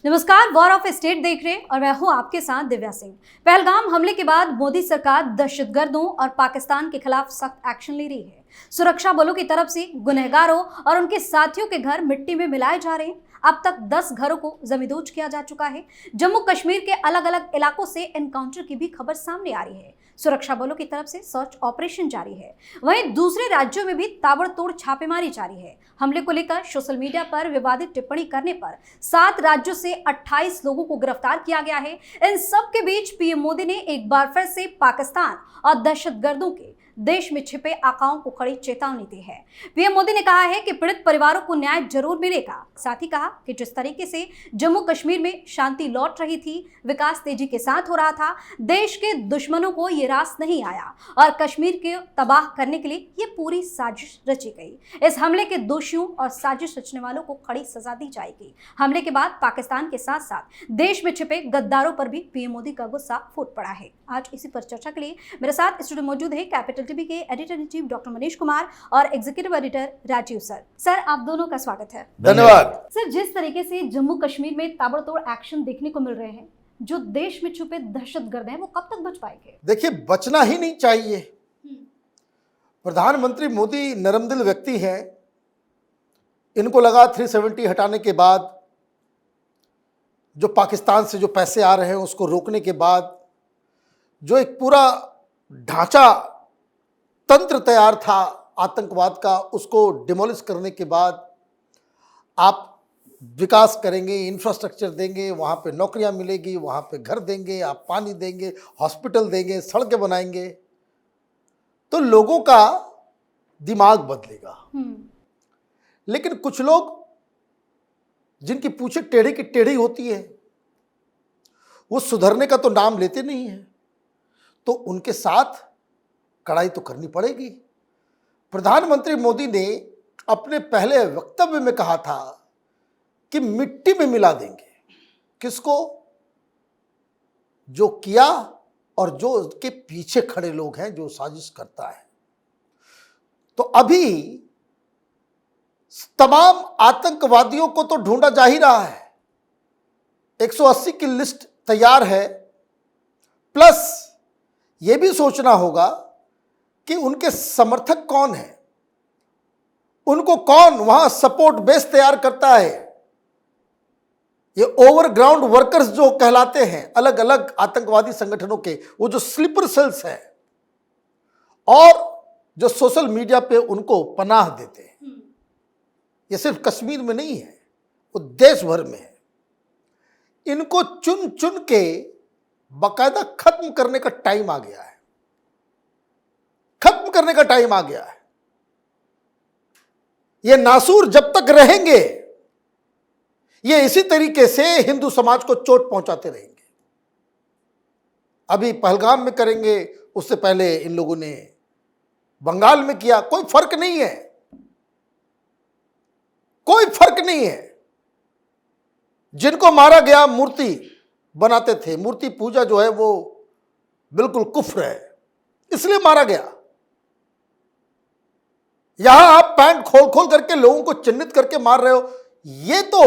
नमस्कार, war of state देख रहे हैं और मैं हूं आपके साथ दिव्या सिंह। पहलगाम हमले के बाद मोदी सरकार दहशतगर्दों और पाकिस्तान के खिलाफ सख्त एक्शन ले रही है। सुरक्षा बलों की तरफ से गुनहगारों और उनके साथियों के घर मिट्टी में मिलाए जा रहे हैं। अब तक 10 घरों को जमींदोज किया जा चुका है। जम्मू कश्मीर के अलग अलग इलाकों से एनकाउंटर की भी खबर सामने आ रही है। सुरक्षा बलों की तरफ से सर्च ऑपरेशन जारी है। वहीं दूसरे राज्यों में भी ताबड़तोड़ छापेमारी जारी है। हमले को लेकर सोशल मीडिया पर विवादित टिप्पणी करने पर 7 राज्यों से 28 लोगों को गिरफ्तार किया गया है। इन सब के बीच पीएम मोदी ने एक बार फिर से पाकिस्तान और दहशतगर्दों के देश में छिपे आकाओं को कड़ी चेतावनी दी है। पीएम मोदी ने कहा है कि पीड़ित परिवारों को न्याय जरूर मिलेगा। साथ ही कहा कि जिस तरीके से जम्मू कश्मीर में शांति लौट रही थी, विकास तेजी के साथ हो रहा था, देश के दुश्मनों को ये रास नहीं आया और कश्मीर के तबाह करने के लिए ये पूरी साजिश रची गई। इस हमले के दोषियों और साजिश रचने वालों को कड़ी सजा दी जाएगी। हमले के बाद पाकिस्तान के साथ साथ देश में छिपे गद्दारों पर भी पीएम मोदी का गुस्सा फूट पड़ा है। आज इसी पर चर्चा के लिए मेरे साथ स्टूडियो मौजूद है कैपिटल टीवी के editor in chief doctor Manish Kumar और executive editor Rajiv sir. Sir, आप दोनों का स्वागत है। धन्यवाद। सर, जिस तरीके से जम्मू कश्मीर में ताबड़तोड़ एक्शन देखने को मिल रहे हैं, जो देश में छुपे दहशतगर्द हैं, वो कब तक बच पाएंगे? देखिए, बचना ही नहीं चाहिए। प्रधानमंत्री मोदी नरमदिल व्यक्ति हैं। इनको लगा 370 हटाने के बाद, जो पाकिस्तान से जो पैसे आ रहे हैं उसको रोकने के बाद, जो एक पूरा ढांचा तंत्र तैयार था आतंकवाद का, उसको डिमोलिश करने के बाद आप विकास करेंगे, इंफ्रास्ट्रक्चर देंगे, वहाँ पे नौकरियाँ मिलेगी, वहाँ पे घर देंगे, आप पानी देंगे, हॉस्पिटल देंगे, सड़कें बनाएंगे, तो लोगों का दिमाग बदलेगा। लेकिन कुछ लोग जिनकी पूछे टेढ़ी की टेढ़ी होती है, वो सुधरने का तो नाम लेते नहीं है, तो उनके साथ कड़ाई तो करनी पड़ेगी। प्रधानमंत्री मोदी ने अपने पहले वक्तव्य में कहा था कि मिट्टी में मिला देंगे। किसको? जो किया और जो उसके पीछे खड़े लोग हैं, जो साजिश करता है। तो अभी तमाम आतंकवादियों को तो ढूंढा जा ही रहा है। 180 की लिस्ट तैयार है। प्लस यह भी सोचना होगा कि उनके समर्थक कौन है, उनको कौन वहां सपोर्ट बेस तैयार करता है। ये ओवरग्राउंड वर्कर्स जो कहलाते हैं अलग अलग आतंकवादी संगठनों के, वो जो स्लीपर सेल्स हैं और जो सोशल मीडिया पे उनको पनाह देते हैं। ये सिर्फ कश्मीर में नहीं है, वो देश भर में है। इनको चुन चुन के बाकायदा खत्म करने का टाइम आ गया है। खत्म करने का टाइम आ गया है। ये नासूर जब तक रहेंगे, ये इसी तरीके से हिंदू समाज को चोट पहुंचाते रहेंगे। अभी पहलगाम में करेंगे, उससे पहले इन लोगों ने बंगाल में किया। कोई फर्क नहीं है, कोई फर्क नहीं है। जिनको मारा गया मूर्ति बनाते थे, मूर्ति पूजा जो है वो बिल्कुल कुफ्र है, इसलिए मारा गया। यहां आप पैंट खोल खोल करके लोगों को चिन्हित करके मार रहे हो। ये तो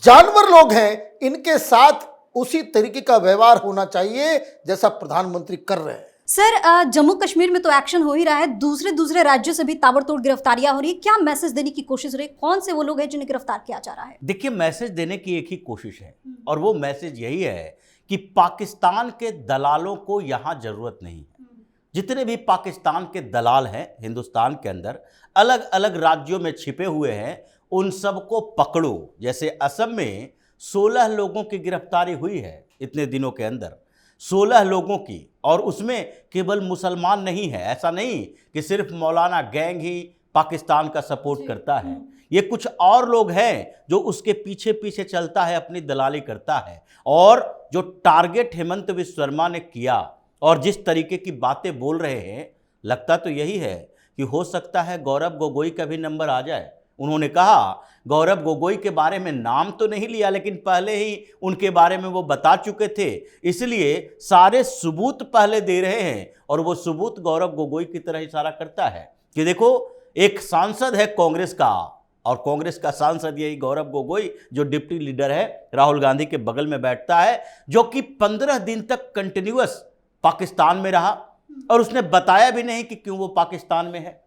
जानवर लोग हैं, इनके साथ उसी तरीके का व्यवहार होना चाहिए जैसा प्रधानमंत्री कर रहे हैं। सर, जम्मू कश्मीर में तो एक्शन हो ही रहा है, दूसरे राज्यों से भी ताबड़तोड़ गिरफ्तारियां हो रही है। क्या मैसेज देने की कोशिश हो रही है? कौन से वो लोग हैं जिन्हें गिरफ्तार किया जा रहा है? देखिए, मैसेज देने की एक ही कोशिश है और वो मैसेज यही है कि पाकिस्तान के दलालों को यहां जरूरत नहीं है। जितने भी पाकिस्तान के दलाल हैं हिंदुस्तान के अंदर अलग अलग राज्यों में छिपे हुए हैं, उन सबको पकड़ो। जैसे असम में 16 लोगों की गिरफ्तारी हुई है इतने दिनों के अंदर, 16 लोगों की, और उसमें केवल मुसलमान नहीं है। ऐसा नहीं कि सिर्फ मौलाना गैंग ही पाकिस्तान का सपोर्ट करता है। ये कुछ और लोग हैं जो उसके पीछे पीछे चलता है, अपनी दलाली करता है। और जो टारगेट हेमंत बिस्व शर्मा ने किया और जिस तरीके की बातें बोल रहे हैं, लगता तो यही है कि हो सकता है गौरव गोगोई का भी नंबर आ जाए। उन्होंने कहा, गौरव गोगोई के बारे में नाम तो नहीं लिया, लेकिन पहले ही उनके बारे में वो बता चुके थे, इसलिए सारे सबूत पहले दे रहे हैं। और वो सबूत गौरव गोगोई की तरह इशारा करता है कि देखो, एक सांसद है कांग्रेस का और कांग्रेस का सांसद यही गौरव गोगोई जो डिप्टी लीडर है, राहुल गांधी के बगल में बैठता है, जो कि 15 दिन तक कंटिन्यूअस पाकिस्तान में रहा और उसने बताया भी नहीं कि क्यों वो पाकिस्तान में है।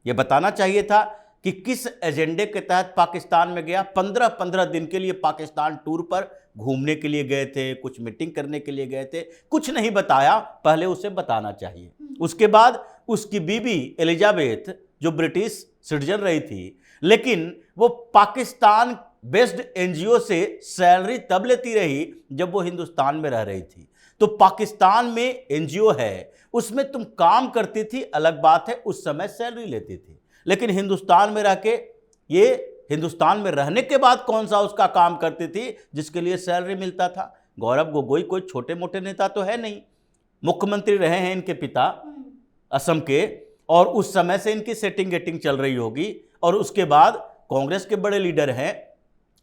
ये बताना चाहिए था कि किस एजेंडे के तहत पाकिस्तान में गया। 15-15 दिन के लिए पाकिस्तान टूर पर घूमने के लिए गए थे, कुछ मीटिंग करने के लिए गए थे, कुछ नहीं बताया, पहले उसे बताना चाहिए। उसके बाद उसकी बीबी एलिजाबेथ जो ब्रिटिश सिटीजन रही थी, लेकिन वो पाकिस्तान बेस्ड एनजीओ से सैलरी तब लेती रही जब वो हिंदुस्तान में रह रही थी। तो पाकिस्तान में एनजीओ है, उसमें तुम काम करती थी, अलग बात है, उस समय सैलरी लेती थी। लेकिन हिंदुस्तान में रह के, ये हिंदुस्तान में रहने के बाद कौन सा उसका काम करती थी जिसके लिए सैलरी मिलता था। गौरव गोगोई कोई छोटे मोटे नेता तो है नहीं, मुख्यमंत्री रहे हैं इनके पिता असम के, और उस समय से इनकी सेटिंग गेटिंग चल रही होगी। और उसके बाद कांग्रेस के बड़े लीडर हैं,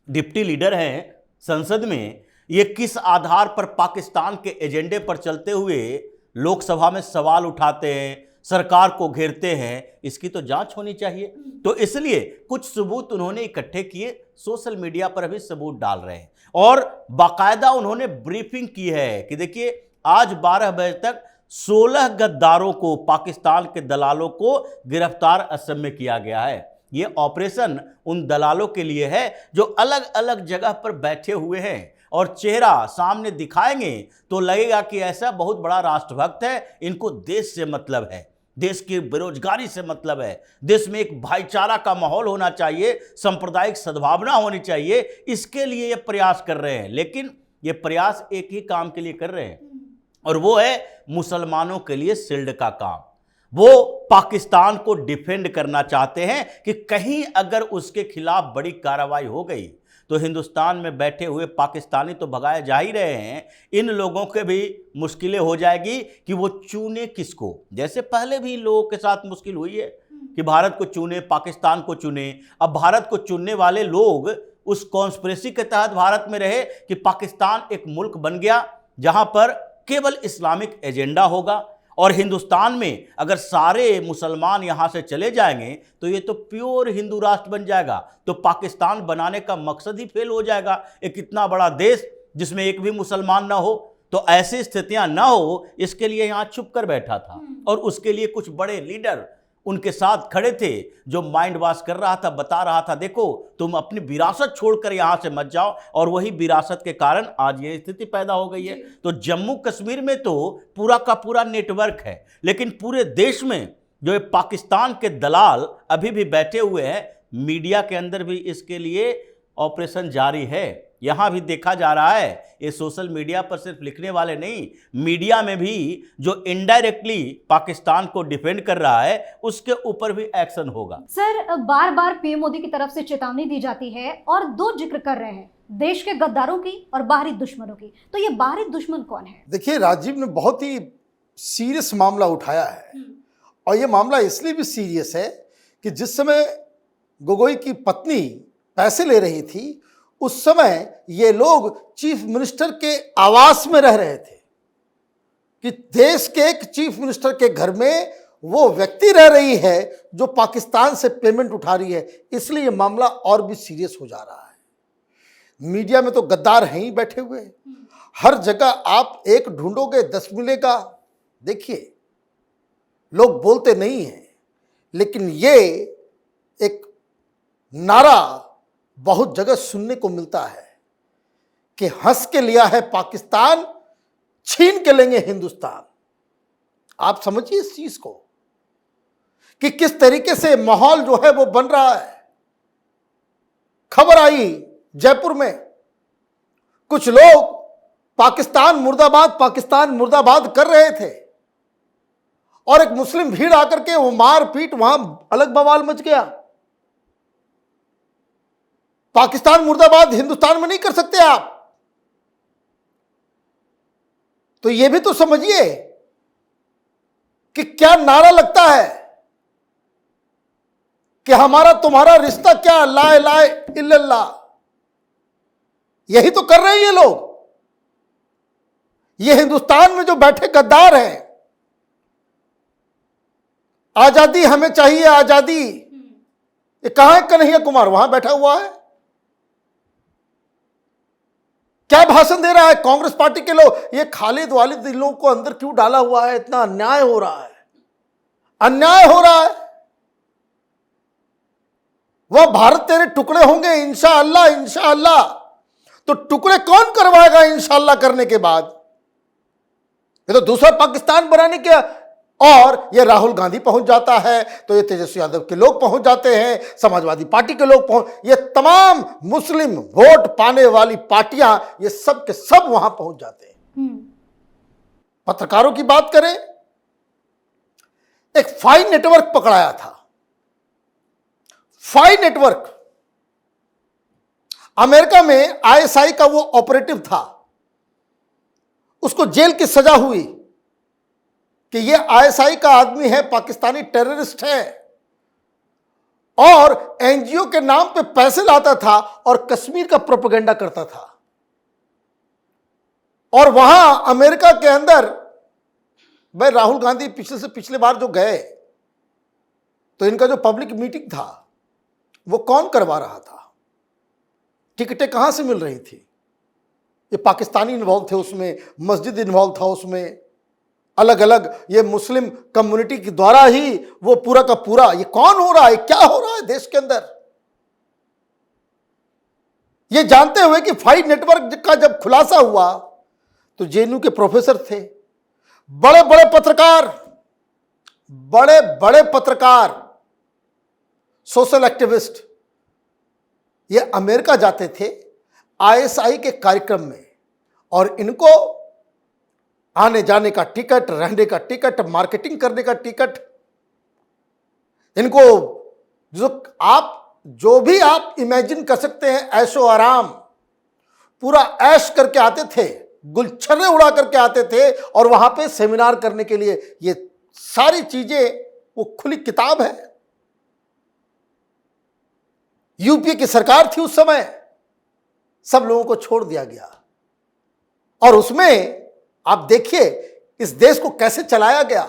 डिप्टी लीडर हैं संसद में। ये किस आधार पर पाकिस्तान के एजेंडे पर चलते हुए लोकसभा में सवाल उठाते हैं, सरकार को घेरते हैं, इसकी तो जांच होनी चाहिए। तो इसलिए कुछ सबूत उन्होंने इकट्ठे किए, सोशल मीडिया पर भी सबूत डाल रहे हैं और बाकायदा उन्होंने ब्रीफिंग की है कि देखिए आज 12 बजे तक 16 गद्दारों को, पाकिस्तान के दलालों को गिरफ्तार असम में किया गया है। ये ऑपरेशन उन दलालों के लिए है जो अलग अलग जगह पर बैठे हुए हैं और चेहरा सामने दिखाएंगे तो लगेगा कि ऐसा बहुत बड़ा राष्ट्रभक्त है, इनको देश से मतलब है, देश की बेरोजगारी से मतलब है, देश में एक भाईचारा का माहौल होना चाहिए, सांप्रदायिक सद्भावना होनी चाहिए, इसके लिए ये प्रयास कर रहे हैं। लेकिन ये प्रयास एक ही काम के लिए कर रहे हैं और वो है मुसलमानों के लिए शील्ड का काम। वो पाकिस्तान को डिफेंड करना चाहते हैं कि कहीं अगर उसके खिलाफ बड़ी कार्रवाई हो गई तो हिंदुस्तान में बैठे हुए पाकिस्तानी तो भगाए जा ही रहे हैं, इन लोगों के भी मुश्किलें हो जाएगी कि वो चुने किसको। जैसे पहले भी इन लोगों के साथ मुश्किल हुई है कि भारत को चुने, पाकिस्तान को चुने। अब भारत को चुनने वाले लोग उस कॉन्स्पिरेसी के तहत भारत में रहे कि पाकिस्तान एक मुल्क बन गया जहां पर केवल इस्लामिक एजेंडा होगा, और हिंदुस्तान में अगर सारे मुसलमान यहां से चले जाएंगे तो ये तो प्योर हिंदू राष्ट्र बन जाएगा, तो पाकिस्तान बनाने का मकसद ही फेल हो जाएगा। एक इतना बड़ा देश जिसमें एक भी मुसलमान ना हो, तो ऐसी स्थितियां ना हो, इसके लिए यहां छुप कर बैठा था और उसके लिए कुछ बड़े लीडर उनके साथ खड़े थे जो माइंड वॉश कर रहा था, बता रहा था देखो तुम अपनी विरासत छोड़कर यहां से मत जाओ, और वही विरासत के कारण आज ये स्थिति पैदा हो गई है। तो जम्मू कश्मीर में तो पूरा का पूरा नेटवर्क है, लेकिन पूरे देश में जो पाकिस्तान के दलाल अभी भी बैठे हुए हैं, मीडिया के अंदर भी इसके लिए ऑपरेशन जारी है। यहां भी देखा जा रहा है, ये सोशल मीडिया पर सिर्फ लिखने वाले नहीं, मीडिया में भी जो इनडायरेक्टली पाकिस्तान को डिफेंड कर रहा है उसके ऊपर भी एक्शन होगा। सर, बार बार पीएम मोदी की तरफ से चेतावनी दी जाती है और दो जिक्र कर रहे हैं, देश के गद्दारों की और बाहरी दुश्मनों की। तो ये बाहरी दुश्मन कौन है? देखिए, राजीव ने बहुत ही सीरियस मामला उठाया है और ये मामला इसलिए भी सीरियस है कि जिस समय गोगोई की पत्नी पैसे ले रही थी उस समय ये लोग चीफ मिनिस्टर के आवास में रह रहे थे कि देश के एक चीफ मिनिस्टर के घर में वो व्यक्ति रह रही है जो पाकिस्तान से पेमेंट उठा रही है। इसलिए ये मामला और भी सीरियस हो जा रहा है। मीडिया में तो गद्दार हैं ही बैठे हुए, हर जगह आप एक ढूंढोगे 10 मिलेगा। देखिए, लोग बोलते नहीं हैं, लेकिन ये एक नारा बहुत जगह सुनने को मिलता है कि हंस के लिया है पाकिस्तान, छीन के लेंगे हिंदुस्तान। आप समझिए इस चीज को कि किस तरीके से माहौल जो है वो बन रहा है। खबर आई जयपुर में, कुछ लोग पाकिस्तान मुर्दाबाद कर रहे थे और एक मुस्लिम भीड़ आकर के वो मार पीट, वहां अलग बवाल मच गया। पाकिस्तान मुर्दाबाद हिंदुस्तान में नहीं कर सकते आप, तो यह भी तो समझिए कि क्या नारा लगता है कि हमारा तुम्हारा रिश्ता क्या, ला इलाहा इल्लल्लाह। यही तो कर रहे हैं ये लोग। ये हिंदुस्तान में जो बैठे गद्दार हैं, आजादी हमें चाहिए आजादी, ये कहां है कन्हैया कुमार? वहां बैठा हुआ है। क्या भाषण दे रहा है? कांग्रेस पार्टी के लोग, ये खालिद वालिद इन लोगों को अंदर क्यों डाला हुआ है? इतना अन्याय हो रहा है, अन्याय हो रहा है। वह भारत तेरे टुकड़े होंगे इंशाअल्लाह, इंशाअल्लाह। तो टुकड़े कौन करवाएगा इंशाअल्लाह करने के बाद? ये तो दूसरा पाकिस्तान बनाने के, और ये राहुल गांधी पहुंच जाता है तो ये तेजस्वी यादव के लोग पहुंच जाते हैं, समाजवादी पार्टी के लोग ये तमाम मुस्लिम वोट पाने वाली पार्टियां, ये सब के सब वहां पहुंच जाते हैं। पत्रकारों की बात करें, एक फाई नेटवर्क पकड़ाया था। फाई नेटवर्क अमेरिका में आईएसआई का वो ऑपरेटिव था, उसको जेल की सजा हुई कि ये आईएसआई का आदमी है, पाकिस्तानी टेररिस्ट है, और एनजीओ के नाम पे पैसे लाता था और कश्मीर का प्रोपेगेंडा करता था। और वहां अमेरिका के अंदर, भाई राहुल गांधी पिछले से पिछले बार जो गए तो इनका जो पब्लिक मीटिंग था वो कौन करवा रहा था? टिकटें कहां से मिल रही थी? ये पाकिस्तानी इन्वॉल्व थे उसमें, मस्जिद इन्वॉल्व था उसमें, अलग अलग ये मुस्लिम कम्युनिटी के द्वारा ही वो पूरा का पूरा। ये कौन हो रहा है? क्या हो रहा है देश के अंदर? ये जानते हुए कि फाई नेटवर्क का जब खुलासा हुआ तो जेएनयू के प्रोफेसर थे, बड़े बड़े पत्रकार, सोशल एक्टिविस्ट, ये अमेरिका जाते थे आईएसआई के कार्यक्रम में, और इनको आने जाने का टिकट, रहने का टिकट, मार्केटिंग करने का टिकट, इनको जो भी आप इमेजिन कर सकते हैं, ऐशो आराम, पूरा ऐश करके आते थे, गुलछर्रे उड़ा करके आते थे, और वहां पे सेमिनार करने के लिए। ये सारी चीजें वो खुली किताब है। यूपीए की सरकार थी उस समय, सब लोगों को छोड़ दिया गया, और उसमें आप देखिए इस देश को कैसे चलाया गया।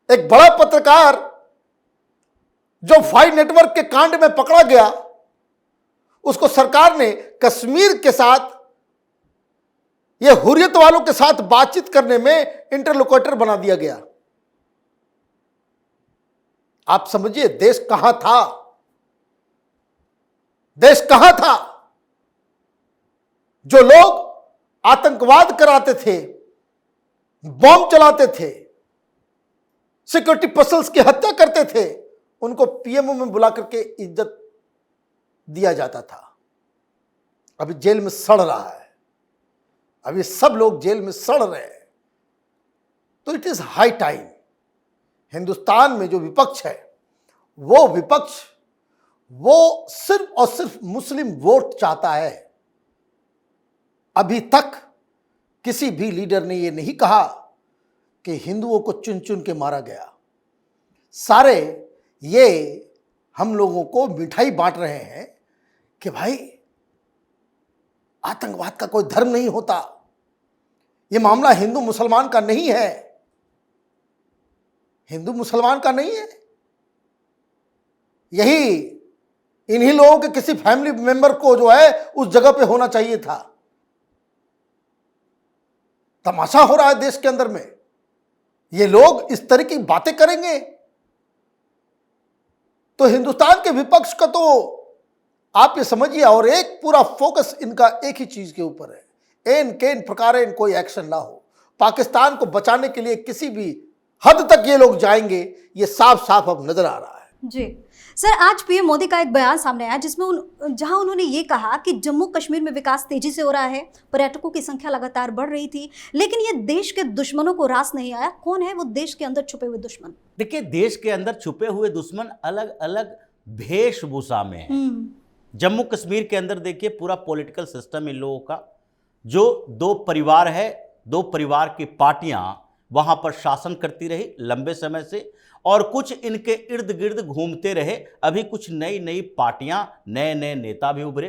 एक बड़ा पत्रकार जो फाई नेटवर्क के कांड में पकड़ा गया, उसको सरकार ने कश्मीर के साथ, ये हुर्रियत वालों के साथ बातचीत करने में इंटरलोकेटर बना दिया गया। आप समझिए देश कहां था, देश कहां था? जो लोग आतंकवाद कराते थे, बॉम्ब चलाते थे, सिक्योरिटी पर्सनल्स की हत्या करते थे, उनको पीएमओ में बुला करके इज्जत दिया जाता था। अभी जेल में सड़ रहा है, अभी सब लोग जेल में सड़ रहे हैं। तो it is high time, Hindustan में जो विपक्ष है, वो विपक्ष वो सिर्फ और सिर्फ मुस्लिम वोट चाहता है। अभी तक किसी भी लीडर ने ये नहीं कहा कि हिंदुओं को चुन चुन के मारा गया। सारे ये हम लोगों को मिठाई बांट रहे हैं कि भाई आतंकवाद का कोई धर्म नहीं होता, ये मामला हिंदू मुसलमान का नहीं है, हिंदू मुसलमान का नहीं है। यही इन्हीं लोगों के किसी फैमिली मेंबर को जो है उस जगह पे होना चाहिए था। तमाशा हो रहा है देश के अंदर में। ये लोग इस तरह की बातें करेंगे तो हिंदुस्तान के विपक्ष का तो आप ये समझिए, और एक पूरा फोकस इनका एक ही चीज के ऊपर है, एन केन प्रकार कोई एक्शन ना हो। पाकिस्तान को बचाने के लिए किसी भी हद तक ये लोग जाएंगे, ये साफ साफ अब नजर आ रहा है। जी सर, आज पीएम मोदी का एक बयान सामने आया जिसमें जहां उन्होंने ये कहा कि जम्मू कश्मीर में विकास तेजी से हो रहा है, पर्यटकों की संख्या लगातार बढ़ रही थी, लेकिन ये देश के दुश्मनों को रास नहीं आया। कौन है वो देश के अंदर छुपे हुए दुश्मन? देखिए, देश के अंदर छुपे हुए दुश्मन अलग अलग वेशभूषा में है। जम्मू कश्मीर के अंदर देखिए पूरा पॉलिटिकल सिस्टम इन लोगों का, जो दो परिवार है, दो परिवार की पार्टियां वहां पर शासन करती रही लंबे समय से, और कुछ इनके इर्द गिर्द घूमते रहे। अभी कुछ नई नई पार्टियां, नए नए नेता भी उभरे।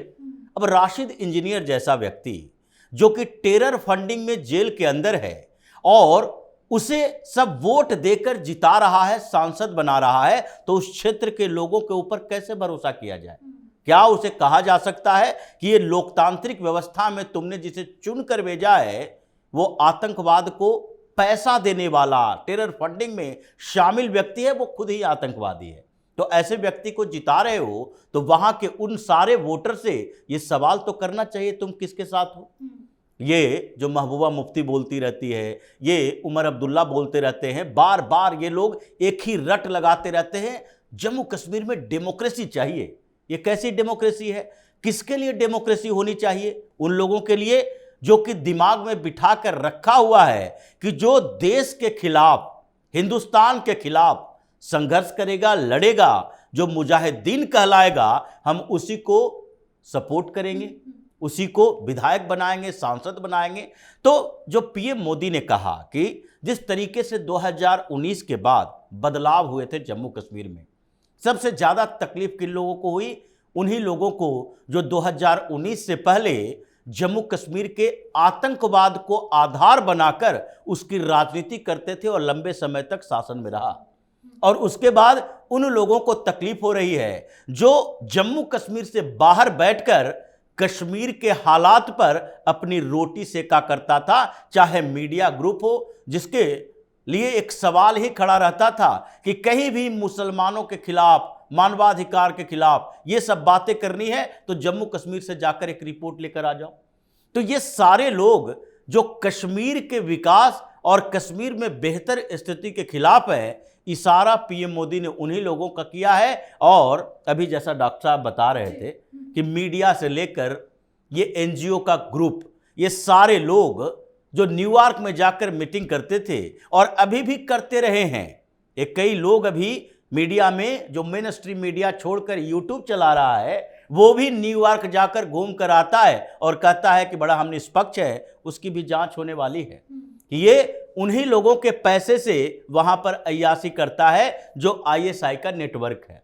अब राशिद इंजीनियर जैसा व्यक्ति जो कि टेरर फंडिंग में जेल के अंदर है, और उसे सब वोट देकर जिता रहा है, सांसद बना रहा है, तो उस क्षेत्र के लोगों के ऊपर कैसे भरोसा किया जाए? क्या उसे कहा जा सकता है कि ये लोकतांत्रिक व्यवस्था में तुमने जिसे चुनकर भेजा है वो आतंकवाद को पैसा देने वाला, टेरर फंडिंग में शामिल व्यक्ति है, वो खुद ही आतंकवादी है? तो ऐसे व्यक्ति को जिता रहे हो तो वहां के उन सारे वोटर से ये सवाल तो करना चाहिए, तुम किसके साथ हो? ये जो महबूबा मुफ्ती बोलती रहती है, ये उमर अब्दुल्ला बोलते रहते हैं, बार बार ये लोग एक ही रट लगाते रहते हैं, जम्मू कश्मीर में डेमोक्रेसी चाहिए। ये कैसी डेमोक्रेसी है? किसके लिए डेमोक्रेसी होनी चाहिए? उन लोगों के लिए जो कि दिमाग में बिठा कर रखा हुआ है कि जो देश के खिलाफ, हिंदुस्तान के खिलाफ संघर्ष करेगा, लड़ेगा, जो मुजाहिदीन कहलाएगा, हम उसी को सपोर्ट करेंगे, उसी को विधायक बनाएंगे, सांसद बनाएंगे। तो जो पीएम मोदी ने कहा कि जिस तरीके से 2019 के बाद बदलाव हुए थे जम्मू कश्मीर में, सबसे ज़्यादा तकलीफ किन लोगों को हुई? उन्हीं लोगों को जो 2019 से पहले जम्मू कश्मीर के आतंकवाद को आधार बनाकर उसकी राजनीति करते थे और लंबे समय तक शासन में रहा। और उसके बाद उन लोगों को तकलीफ हो रही है जो जम्मू कश्मीर से बाहर बैठकर कश्मीर के हालात पर अपनी रोटी सेका करता था, चाहे मीडिया ग्रुप हो, जिसके लिए एक सवाल ही खड़ा रहता था कि कहीं भी मुसलमानों के खिलाफ, मानवाधिकार के खिलाफ ये सब बातें करनी है तो जम्मू कश्मीर से जाकर एक रिपोर्ट लेकर आ जाओ। तो ये सारे लोग जो कश्मीर के विकास और कश्मीर में बेहतर स्थिति के खिलाफ है, इशारा पीएम मोदी ने उन्हीं लोगों का किया है। और अभी जैसा डॉक्टर साहब बता रहे थे कि मीडिया से लेकर ये एनजीओ का ग्रुप, ये सारे लोग जो न्यूयॉर्क में जाकर मीटिंग करते थे और अभी भी करते रहे हैं, एक कई लोग अभी मीडिया में, जो मेन स्ट्रीम मीडिया छोड़कर यूट्यूब चला रहा है, वो भी न्यूयॉर्क जाकर घूम कर आता है और कहता है कि बड़ा हम निष्पक्ष है, उसकी भी जांच होने वाली है। ये उन्हीं लोगों के पैसे से वहां पर अय्याशी करता है जो आईएसआई का नेटवर्क है।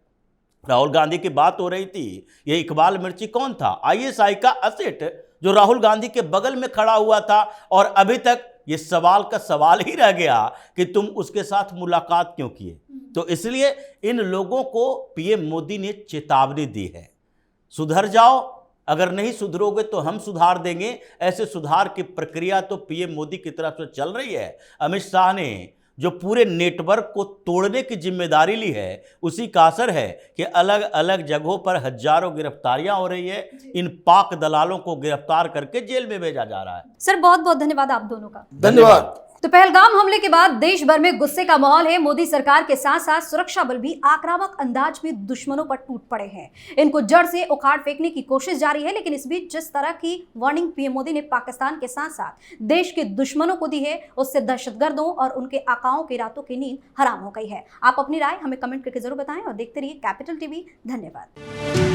राहुल गांधी की बात हो रही थी, ये इकबाल मिर्ची कौन था? आईएसआई का असेट जो राहुल गांधी के बगल में खड़ा हुआ था, और अभी तक ये सवाल का सवाल ही रह गया कि तुम उसके साथ मुलाकात क्यों किए। तो इसलिए इन लोगों को पीएम मोदी ने चेतावनी दी है, सुधर जाओ, अगर नहीं सुधरोगे तो हम सुधार देंगे। ऐसे सुधार की प्रक्रिया तो पीएम मोदी की तरफ से चल रही है। अमित शाह ने जो पूरे नेटवर्क को तोड़ने की जिम्मेदारी ली है, उसी का असर है कि अलग अलग जगहों पर हजारों गिरफ्तारियां हो रही है। इन पाक दलालों को गिरफ्तार करके जेल में भेजा जा रहा है। सर बहुत बहुत धन्यवाद आप दोनों का। धन्यवाद। तो पहलगाम हमले के बाद देश भर में गुस्से का माहौल है। मोदी सरकार के साथ साथ सुरक्षा बल भी आक्रामक अंदाज में दुश्मनों पर टूट पड़े हैं। इनको जड़ से उखाड़ फेंकने की कोशिश जारी है। लेकिन इस बीच जिस तरह की वार्निंग पीएम मोदी ने पाकिस्तान के साथ साथ देश के दुश्मनों को दी है, उससे दहशतगर्दों और उनके आकाओं की रातों की नींद हराम हो गई है। आप अपनी राय हमें कमेंट करके जरूर बताएं और देखते रहिए कैपिटल टीवी। धन्यवाद।